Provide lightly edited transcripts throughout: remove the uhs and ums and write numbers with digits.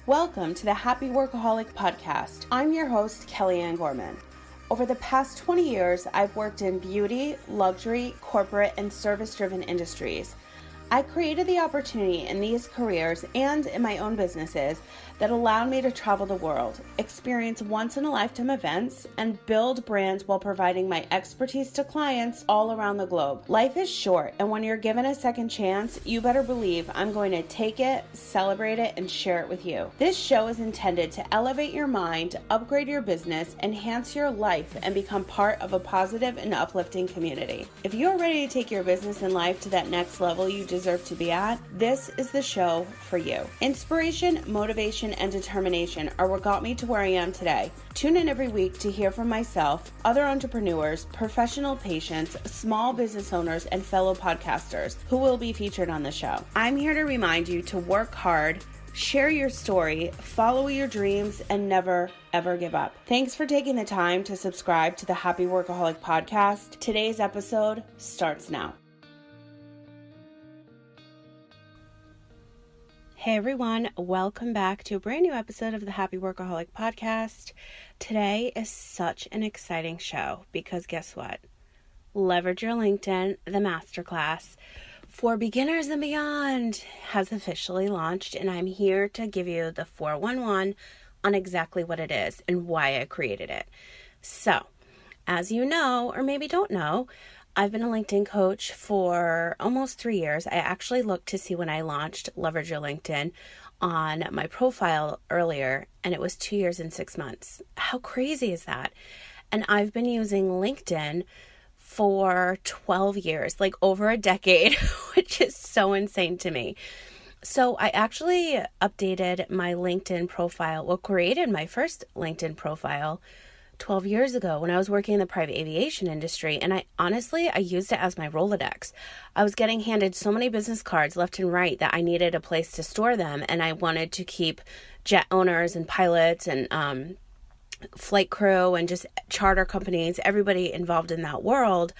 Welcome to the Happy Workaholic Podcast. I'm your host, Kellyanne Gorman. Over the past 20 years, I've worked in beauty, luxury, corporate, and service-driven industries. I created the opportunity in these careers and in my own businesses that allowed me to travel the world, experience once-in-a-lifetime events, and build brands while providing my expertise to clients all around the globe. Life is short, and when you're given a second chance, you better believe I'm going to take it, celebrate it, and share it with you. This show is intended to elevate your mind, upgrade your business, enhance your life, and become part of a positive and uplifting community. If you're ready to take your business and life to that next level you deserve to be at, this is the show for you. Inspiration, motivation, and determination are what got me to where I am today. Tune in every week to hear from myself, other entrepreneurs, professional patients, small business owners, and fellow podcasters who will be featured on the show. I'm here to remind you to work hard, share your story, follow your dreams, and never, ever give up. Thanks for taking the time to subscribe to the Happy Workaholic Podcast. Today's episode starts now. Hey everyone, welcome back to a brand new episode of the Happy Workaholic Podcast. Today is such an exciting show because guess what? Leverage Your LinkedIn, the masterclass for beginners and beyond has officially launched, and I'm here to give you the 411 on exactly what it is and why I created it. So, as you know, or maybe don't know, I've been a LinkedIn coach for almost 3 years. I actually looked to see when I launched Leverage Your LinkedIn on my profile earlier, and it was 2 years and 6 months. How crazy is that? And I've been using LinkedIn for 12 years, like over a decade, which is so insane to me. So I actually updated my LinkedIn profile, created my first LinkedIn profile 12 years ago when I was working in the private aviation industry, and I used it as my Rolodex. I was getting handed so many business cards left and right that I needed a place to store them, and I wanted to keep jet owners and pilots and flight crew and just charter companies, everybody involved in that world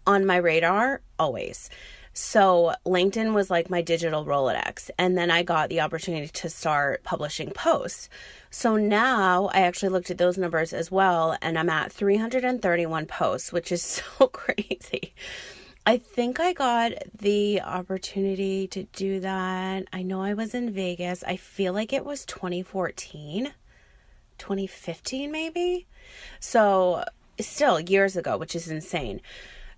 on my radar always. So LinkedIn was like my digital Rolodex. And then I got the opportunity to start publishing posts. So now I actually looked at those numbers as well, and I'm at 331 posts, which is so crazy. I think I got the opportunity to do that. I know I was in Vegas. I feel like it was 2014, 2015 maybe. So still years ago, which is insane.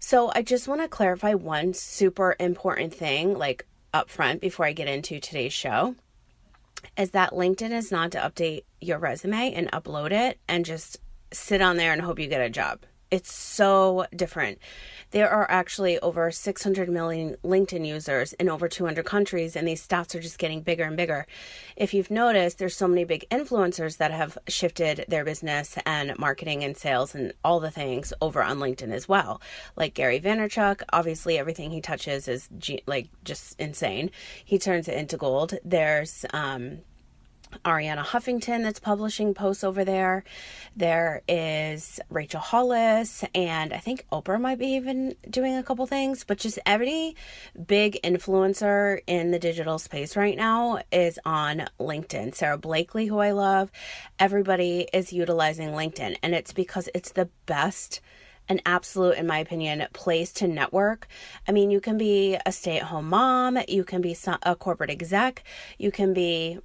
So I just want to clarify one super important thing, like up front before I get into today's show, is that LinkedIn is not to update your resume and upload it and just sit on there and hope you get a job. It's so different. There are actually over 600 million LinkedIn users in over 200 countries, and these stats are just getting bigger and bigger. If you've noticed, there's so many big influencers that have shifted their business and marketing and sales and all the things over on LinkedIn as well. Like Gary Vaynerchuk, obviously everything he touches is just insane. He turns it into gold. There's Ariana Huffington that's publishing posts over there. There is Rachel Hollis, and I think Oprah might be even doing a couple things, but just every big influencer in the digital space right now is on LinkedIn. Sarah Blakely, who I love, everybody is utilizing LinkedIn, and it's because it's the best an absolute, in my opinion, place to network. I mean, you can be a stay-at-home mom, you can be a corporate exec, you can be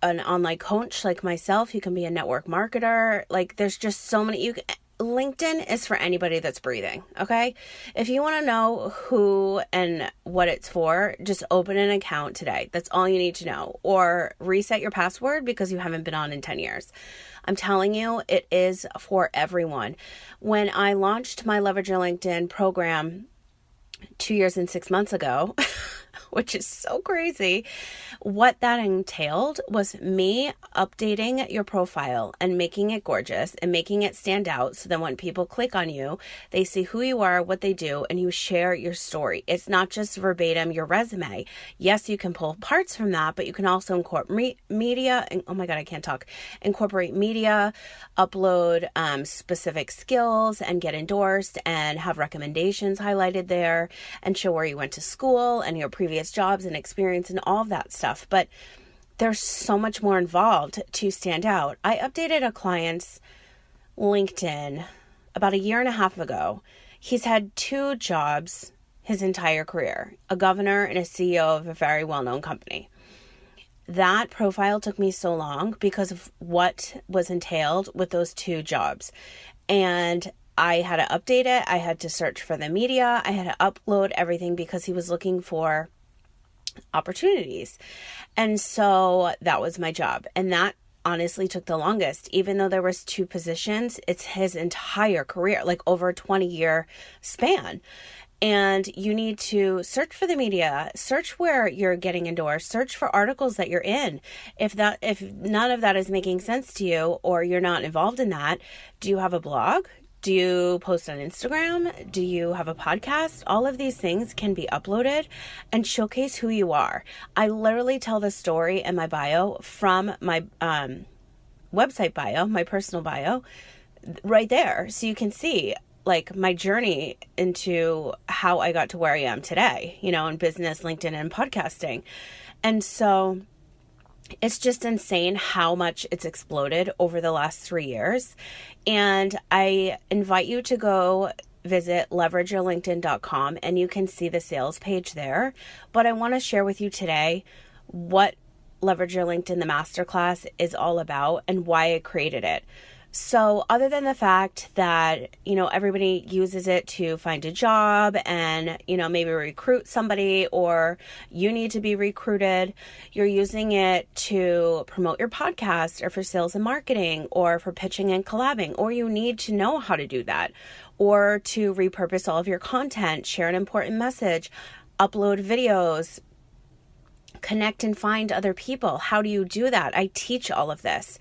an online coach like myself, you can be a network marketer. Like there's just so many. LinkedIn is for anybody that's breathing. Okay. If you want to know who and what it's for, just open an account today. That's all you need to know, or reset your password because you haven't been on in 10 years. I'm telling you, it is for everyone. When I launched my Leverage Your LinkedIn program 2 years and 6 months ago, which is so crazy. What that entailed was me updating your profile and making it gorgeous and making it stand out so that when people click on you, they see who you are, what they do, and you share your story. It's not just verbatim your resume. Yes, you can pull parts from that, but you can also incorporate media. And, oh my God, I can't talk. Incorporate media, upload specific skills and get endorsed and have recommendations highlighted there and show where you went to school and your previous jobs and experience and all of that stuff. But there's so much more involved to stand out. I updated a client's LinkedIn about a year and a half ago. He's had 2 jobs his entire career, a governor and a CEO of a very well-known company. That profile took me so long because of what was entailed with those 2 jobs. And I had to update it. I had to search for the media. I had to upload everything because he was looking for opportunities. And so that was my job. And that honestly took the longest. Even though there was 2 positions, it's his entire career, like over a 20-year span. And you need to search for the media, search where you're getting endorsed, search for articles that you're in. If none of that is making sense to you, or you're not involved in that, do you have a blog? Do you post on Instagram? Do you have a podcast? All of these things can be uploaded and showcase who you are. I literally tell the story in my bio from my website bio, my personal bio, right there. So you can see like my journey into how I got to where I am today, in business, LinkedIn, and podcasting. And so it's just insane how much it's exploded over the last 3 years. And I invite you to go visit leverageyourlinkedin.com and you can see the sales page there. But I want to share with you today what Leverage Your LinkedIn, the masterclass, is all about and why I created it. So other than the fact that, everybody uses it to find a job and, maybe recruit somebody, or you need to be recruited, you're using it to promote your podcast or for sales and marketing or for pitching and collabing, or you need to know how to do that, or to repurpose all of your content, share an important message, upload videos, connect and find other people. How do you do that? I teach all of this.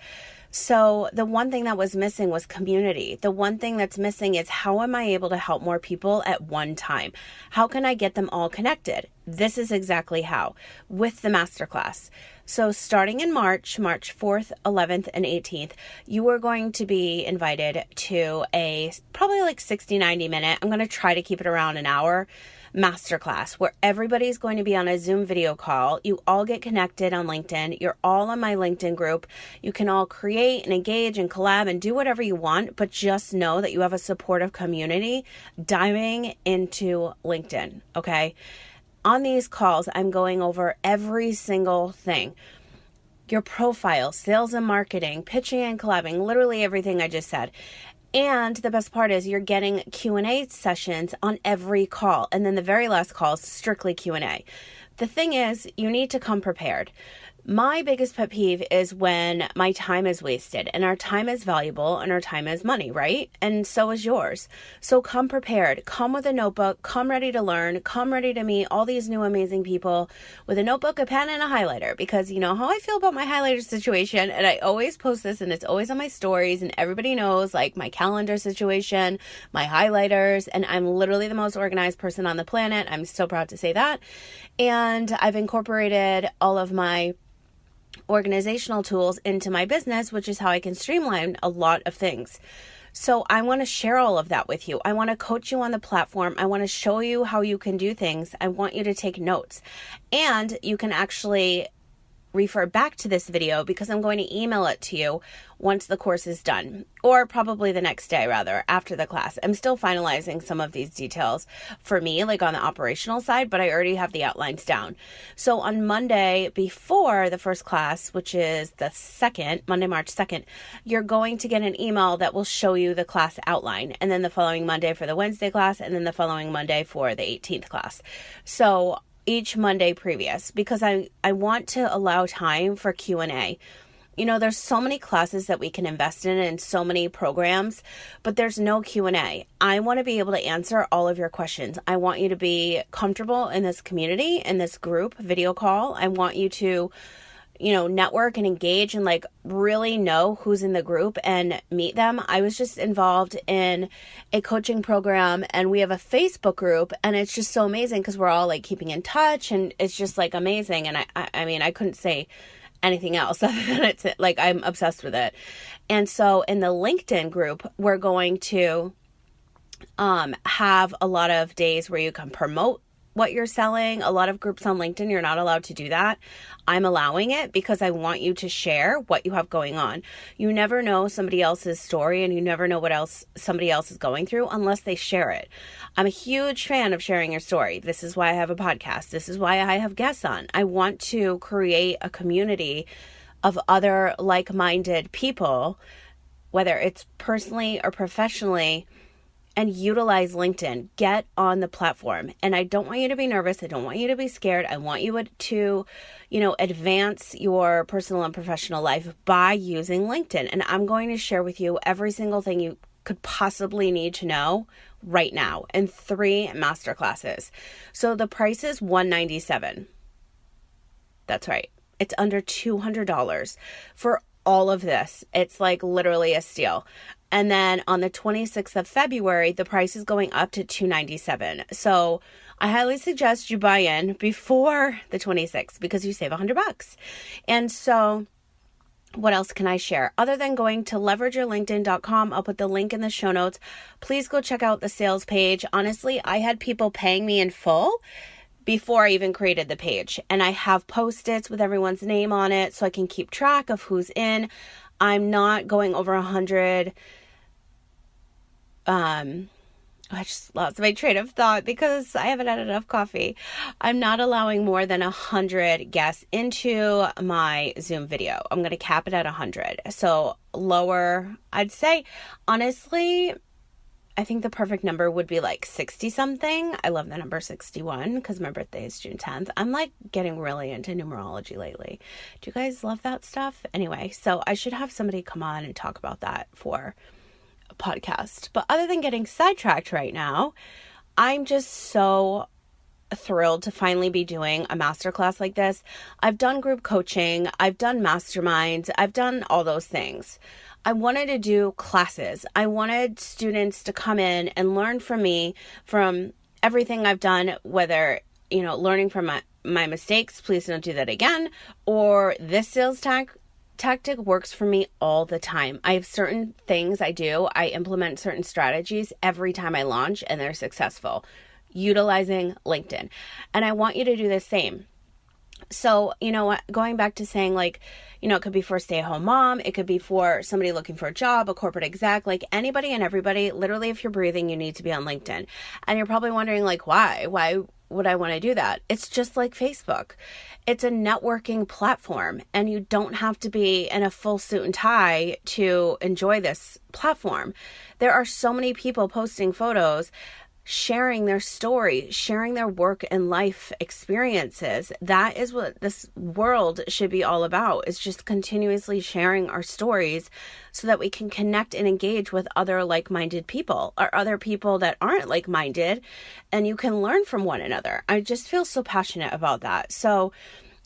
So the one thing that was missing was community. The one thing that's missing is how am I able to help more people at one time? How can I get them all connected? This is exactly how, with the masterclass. So starting in March 4th, 11th, and 18th, you are going to be invited to a probably like 60, 90 minute, I'm going to try to keep it around an hour, masterclass where everybody's going to be on a Zoom video call. You all get connected on LinkedIn. You're all on my LinkedIn group. You can all create and engage and collab and do whatever you want, but just know that you have a supportive community diving into LinkedIn, okay? On these calls, I'm going over every single thing. Your profile, sales and marketing, pitching and collabing, literally everything I just said. And the best part is you're getting Q&A sessions on every call. And then the very last call is strictly Q&A. The thing is, you need to come prepared. My biggest pet peeve is when my time is wasted, and our time is valuable and our time is money, right? And so is yours. So come prepared, come with a notebook, come ready to learn, come ready to meet all these new amazing people with a notebook, a pen, and a highlighter, because you know how I feel about my highlighter situation. And I always post this and it's always on my stories and everybody knows like my calendar situation, my highlighters, and I'm literally the most organized person on the planet. I'm so proud to say that. And I've incorporated all of my organizational tools into my business, which is how I can streamline a lot of things. So I want to share all of that with you. I want to coach you on the platform. I want to show you how you can do things. I want you to take notes, and you can actually refer back to this video because I'm going to email it to you once the course is done, or probably the next day rather, after the class. I'm still finalizing some of these details for me, like on the operational side, but I already have the outlines down. So on Monday before the first class, which is the 2nd, Monday, March 2nd, you're going to get an email that will show you the class outline, and then the following Monday for the Wednesday class, and then the following Monday for the 18th class. So each Monday previous, because I want to allow time for Q&A. You know, there's so many classes that we can invest in and so many programs, but there's no Q&A. I want to be able to answer all of your questions. I want you to be comfortable in this community, in this group video call. I want you to, network and engage and like really know who's in the group and meet them. I was just involved in a coaching program and we have a Facebook group, and it's just so amazing because we're all like keeping in touch, and it's just like amazing. And I mean, I couldn't say anything else other than it's like, I'm obsessed with it. And so in the LinkedIn group, we're going to have a lot of days where you can promote what you're selling. A lot of groups on LinkedIn, you're not allowed to do that. I'm allowing it because I want you to share what you have going on. You never know somebody else's story, and you never know what else somebody else is going through unless they share it. I'm a huge fan of sharing your story. This is why I have a podcast. This is why I have guests on. I want to create a community of other like-minded people, whether it's personally or professionally, and utilize LinkedIn. Get on the platform. And I don't want you to be nervous. I don't want you to be scared. I want you to, advance your personal and professional life by using LinkedIn. And I'm going to share with you every single thing you could possibly need to know right now in 3 masterclasses. So the price is $197. That's right. It's under $200 for all of this. It's like literally a steal. And then on the 26th of February, the price is going up to $297. So I highly suggest you buy in before the 26th because you save $100. And so what else can I share? Other than going to leverageyourlinkedin.com, I'll put the link in the show notes. Please go check out the sales page. Honestly, I had people paying me in full before I even created the page. And I have Post-its with everyone's name on it so I can keep track of who's in. I'm not going over 100. I just lost my train of thought because I haven't had enough coffee. I'm not allowing more than 100 guests into my Zoom video. I'm going to cap it at 100. So lower, I'd say, honestly, I think the perfect number would be like 60 something. I love the number 61 because my birthday is June 10th. I'm like getting really into numerology lately. Do you guys love that stuff? Anyway, so I should have somebody come on and talk about that for a podcast. But other than getting sidetracked right now, I'm just so thrilled to finally be doing a masterclass like this. I've done group coaching. I've done masterminds. I've done all those things. I wanted to do classes. I wanted students to come in and learn from me, from everything I've done, whether, learning from my mistakes, please don't do that again, or this sales tactic works for me all the time. I have certain things I do. I implement certain strategies every time I launch, and they're successful, utilizing LinkedIn. And I want you to do the same. So, going back to saying it could be for a stay-at-home mom. It could be for somebody looking for a job, a corporate exec, like anybody and everybody. Literally, if you're breathing, you need to be on LinkedIn. And you're probably wondering why? Why would I want to do that? It's just like Facebook. It's a networking platform, and you don't have to be in a full suit and tie to enjoy this platform. There are so many people posting photos, sharing their story, sharing their work and life experiences. That is what this world should be all about, is just continuously sharing our stories so that we can connect and engage with other like-minded people or other people that aren't like-minded, and you can learn from one another. I just feel so passionate about that. So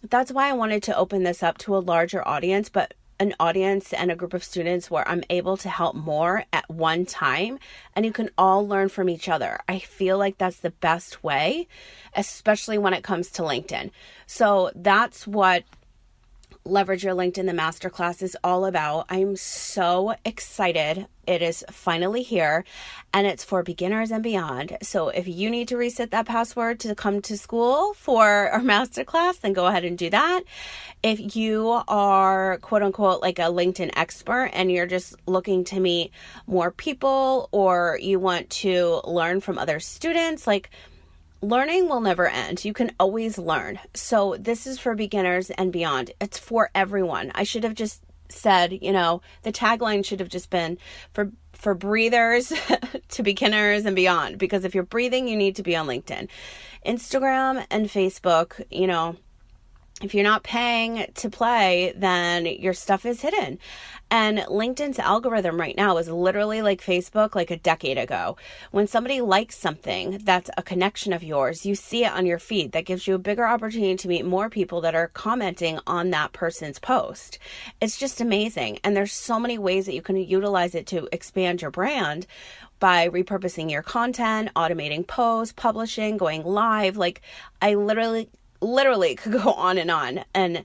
that's why I wanted to open this up to a larger audience, but an audience and a group of students where I'm able to help more at one time, and you can all learn from each other. I feel like that's the best way, especially when it comes to LinkedIn. So that's what Leverage Your LinkedIn, the masterclass, is all about. I'm so excited. It is finally here, and it's for beginners and beyond. So if you need to reset that password to come to school for our masterclass, then go ahead and do that. If you are quote unquote like a LinkedIn expert and you're just looking to meet more people, or you want to learn from other students, learning will never end. You can always learn. So this is for beginners and beyond. It's for everyone. I should have just said, the tagline should have just been for breathers to beginners and beyond. Because if you're breathing, you need to be on LinkedIn. Instagram and Facebook, if you're not paying to play, then your stuff is hidden. And LinkedIn's algorithm right now is literally like Facebook like a decade ago. When somebody likes something that's a connection of yours, you see it on your feed. That gives you a bigger opportunity to meet more people that are commenting on that person's post. It's just amazing. And there's so many ways that you can utilize it to expand your brand by repurposing your content, automating posts, publishing, going live. I literally could go on. And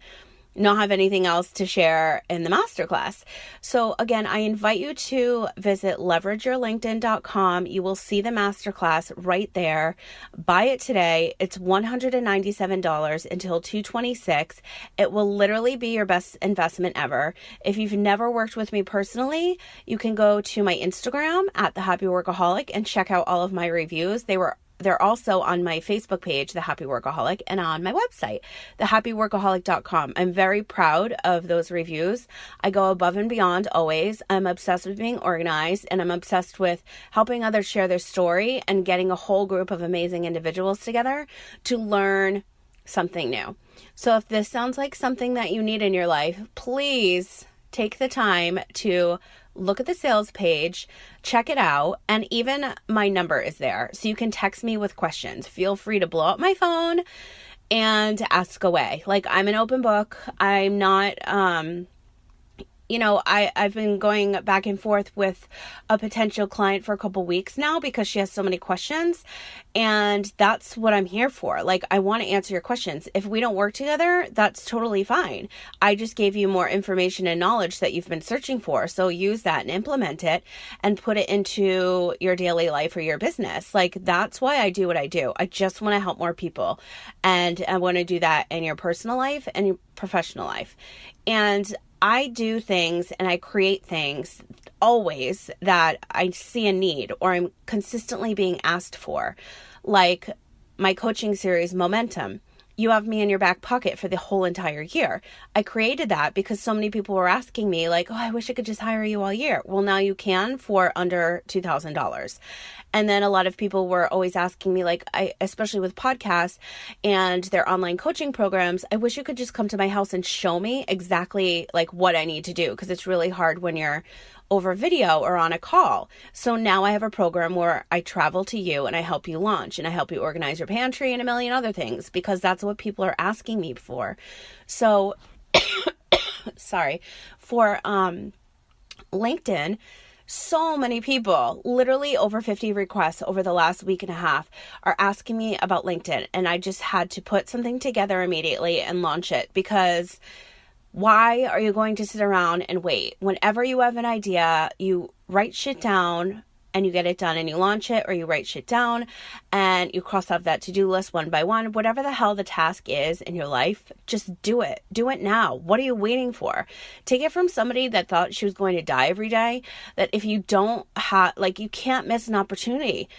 not have anything else to share in the masterclass. So again, I invite you to visit leverageyourlinkedin.com. You will see the masterclass right there. Buy it today. It's $197 until $226. It will literally be your best investment ever. If you've never worked with me personally, you can go to my Instagram at The Happy Workaholic and check out all of my reviews. They're also on my Facebook page, The Happy Workaholic, and on my website, thehappyworkaholic.com. I'm very proud of those reviews. I go above and beyond always. I'm obsessed with being organized, and I'm obsessed with helping others share their story and getting a whole group of amazing individuals together to learn something new. So if this sounds like something that you need in your life, please take the time to look at the sales page, check it out, and even my number is there. So you can text me with questions. Feel free to blow up my phone and ask away. Like, I'm an open book. I'm not, I've been going back and forth with a potential client for a couple weeks now because she has so many questions. And that's what I'm here for. Like, I want to answer your questions. If we don't work together, that's totally fine. I just gave you more information and knowledge that you've been searching for. So use that and implement it and put it into your daily life or your business. Like, that's why I do what I do. I just want to help more people. And I want to do that in your personal life and your professional life. And I do things and I create things always that I see a need or I'm consistently being asked for. Like my coaching series, Momentum. You have me in your back pocket for the whole entire year. I created that because so many people were asking me like, oh, I wish I could just hire you all year. Well, now you can for under $2,000. And then a lot of people were always asking me like, especially with podcasts and their online coaching programs, I wish you could just come to my house and show me exactly like what I need to do. Because it's really hard when you're over video or on a call. So now I have a program where I travel to you and I help you launch and I help you organize your pantry and a million other things because that's what people are asking me for. So, for LinkedIn, so many people, literally over 50 requests over the last week and a half are asking me about LinkedIn. And I just had to put something together immediately and launch it because why are you going to sit around and wait? Whenever you have an idea, you write shit down and you get it done and you launch it, or you write shit down and you cross off that to-do list one by one. Whatever the hell the task is in your life, just do it. Do it now. What are you waiting for? Take it from somebody that thought she was going to die every day, that if you don't have, like, you can't miss an opportunity.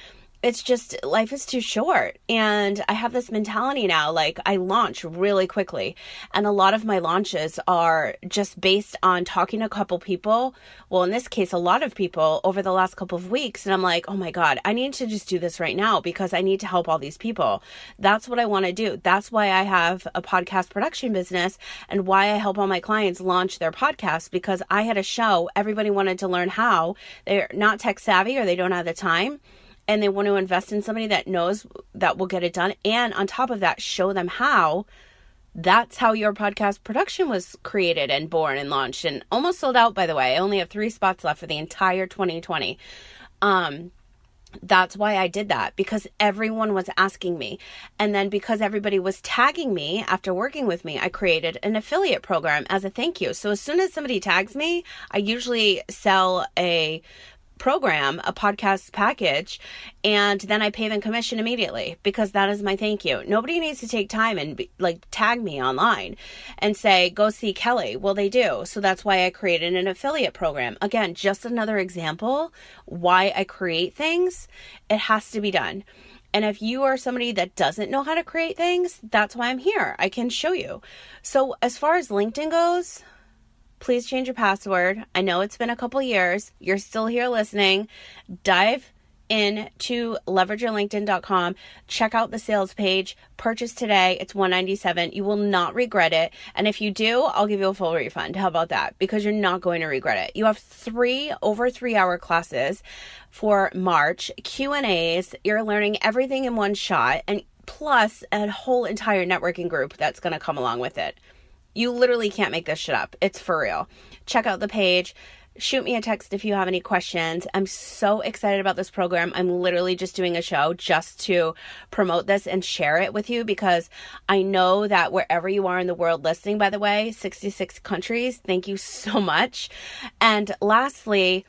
It's just, life is too short. And I have this mentality now, like I launch really quickly. And a lot of my launches are just based on talking to a couple people. Well, in this case, a lot of people over the last couple of weeks. And I'm like, oh my God, I need to just do this right now because I need to help all these people. That's what I want to do. That's why I have a podcast production business and why I help all my clients launch their podcasts, because I had a show. Everybody wanted to learn how. They're not tech savvy or they don't have the time. And they want to invest in somebody that knows that will get it done. And on top of that, show them how. That's how your podcast production was created and born and launched and almost sold out, by the way. I only have 3 spots left for the entire 2020. That's why I did that, because everyone was asking me. And then because everybody was tagging me after working with me, I created an affiliate program as a thank you. So as soon as somebody tags me, I usually sell a program, a podcast package, and then I pay them commission immediately because that is my thank you. Nobody needs to take time and tag me online and say, go see Kelly. Well, they do. So that's why I created an affiliate program. Again, just another example why I create things. It has to be done. And if you are somebody that doesn't know how to create things, that's why I'm here. I can show you. So as far as LinkedIn goes, please change your password. I know it's been a couple years. You're still here listening. Dive into leverageyourlinkedin.com. Check out the sales page. Purchase today. It's $197. You will not regret it. And if you do, I'll give you a full refund. How about that? Because you're not going to regret it. You have 3 over 3-hour classes for March, Q&As. You're learning everything in one shot, and plus a whole entire networking group that's going to come along with it. You literally can't make this shit up. It's for real. Check out the page. Shoot me a text if you have any questions. I'm so excited about this program. I'm literally just doing a show just to promote this and share it with you, because I know that wherever you are in the world listening, by the way, 66 countries, thank you so much. And lastly,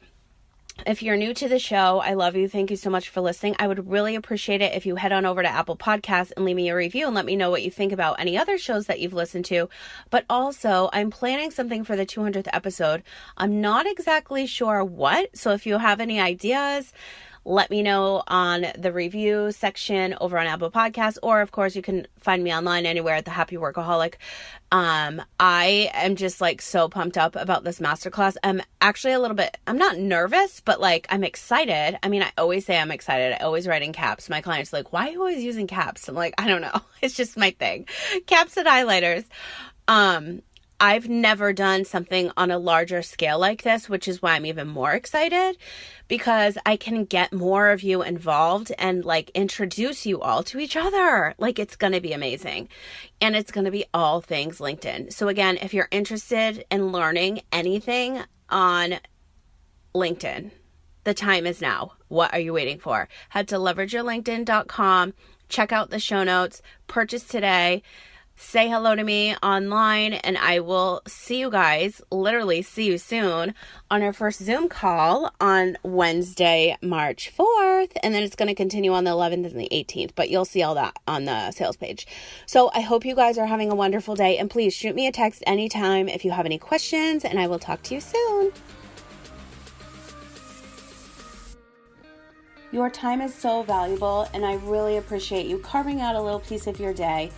if you're new to the show, I love you. Thank you so much for listening. I would really appreciate it if you head on over to Apple Podcasts and leave me a review and let me know what you think about any other shows that you've listened to. But also, I'm planning something for the 200th episode. I'm not exactly sure what, so if you have any ideas, let me know on the review section over on Apple Podcasts, or of course you can find me online anywhere at the Happy Workaholic. I am just like so pumped up about this masterclass. I'm actually I'm not nervous, but like I'm excited. I mean, I always say I'm excited. I always write in caps. My clients are like, why are you always using caps? I'm like, I don't know. It's just my thing. Caps and highlighters. I've never done something on a larger scale like this, which is why I'm even more excited, because I can get more of you involved and like introduce you all to each other. Like, it's going to be amazing. And it's going to be all things LinkedIn. So again, if you're interested in learning anything on LinkedIn, the time is now. What are you waiting for? Head to leverageyourlinkedin.com, check out the show notes, purchase today. Say hello to me online, and I will see you guys, literally see you soon, on our first Zoom call on Wednesday, March 4th, and then it's going to continue on the 11th and the 18th, but you'll see all that on the sales page. So I hope you guys are having a wonderful day, and please shoot me a text anytime if you have any questions, and I will talk to you soon. Your time is so valuable, and I really appreciate you carving out a little piece of your day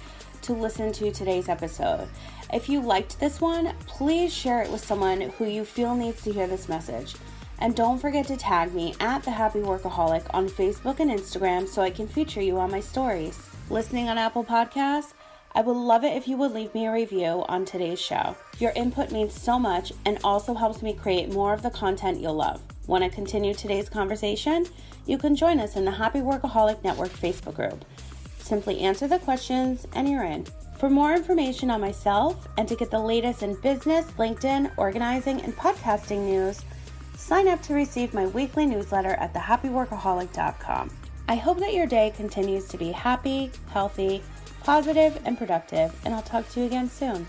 to listen to today's episode. If you liked this one, please share it with someone who you feel needs to hear this message. And don't forget to tag me at The Happy Workaholic on Facebook and Instagram so I can feature you on my stories. Listening on Apple Podcasts, I would love it if you would leave me a review on today's show. Your input means so much and also helps me create more of the content you'll love. Want to continue today's conversation? You can join us in the Happy Workaholic Network Facebook group. Simply answer the questions and you're in. For more information on myself and to get the latest in business, LinkedIn, organizing, and podcasting news, sign up to receive my weekly newsletter at thehappyworkaholic.com. I hope that your day continues to be happy, healthy, positive, and productive, and I'll talk to you again soon.